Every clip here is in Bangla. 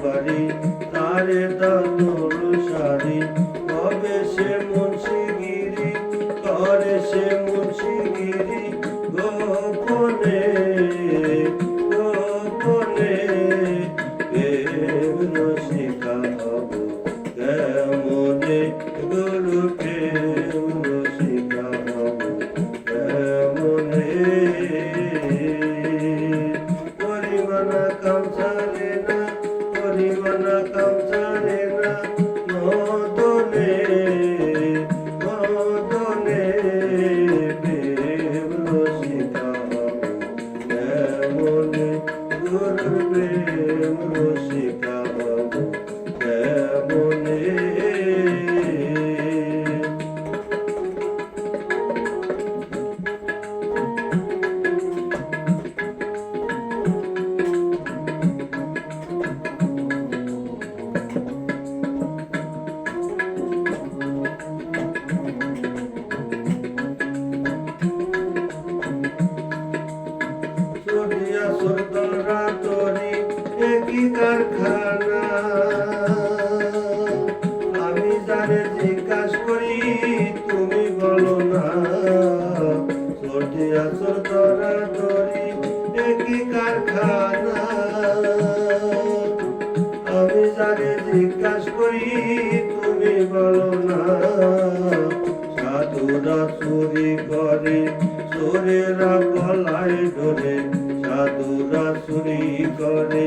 বাড়ি তারে দাদুর শাড়ি কবে সে মুন্সিগিরি করে সে মুন্সিগিরি গোপনে গোপনে প্রেম রসিকা হব কেমনে গুরু প্রেম রসিকা হব কেমনে পরিমানা কামসারে না পরিমানা কামসারে না মদনে মদনে প্রেম রসিকা হব কেমনে গুরু প্রেম রসিকা হব কেমনে সুরদরা তরি একই কারখানা আমি যারে জিজ্ঞাসা করি তুমি বলো না সর্দিয়া সুরদরা তরি একই কারখানা আমি যারে জিজ্ঞাসা করি তুমি বলো না সাধুরা চুরি করে চোরেরা গলায় ধরে সাধুরা চুরি করে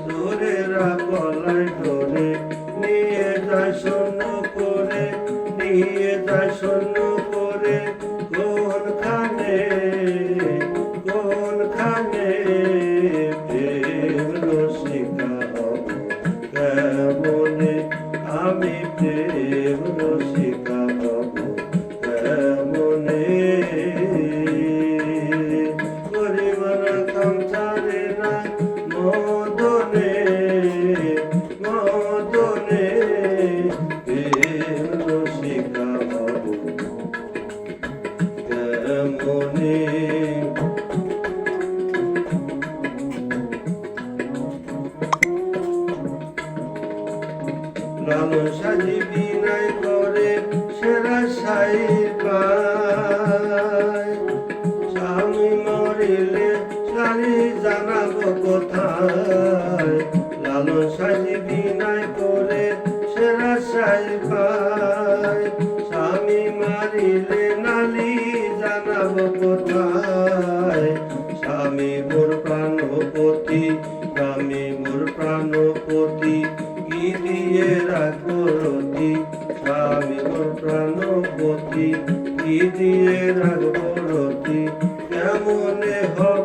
চোরেরা গলায় ধরে নিয়ে যায় শূন্য করে নিয়ে যায় শূন্য করে কোনখানে কোনখানে প্রেম রসিকা হব কেমনে আমি প্রেম রসিকা হব কেমনে পরিমানা কামসারে না মদনে মদনে প্রেম রসিকা হব কেমনে লালন সাজি বিনয় করে সেরা সাই পায় স্বামী মরিলে সারি জানাবো কোথায় লালন সাজি বিনয় করে সেরা সাই পায় স্বামী মারিলে নালি জানাবো কোথায় স্বামী মোর প্রাণপতি স্বামী মোর প্রাণপতি কি দিয়ে রাখবো রতি স্বামী মোর প্রাণপতি কি দিয়ে রাখবো রতি কেমনে হয়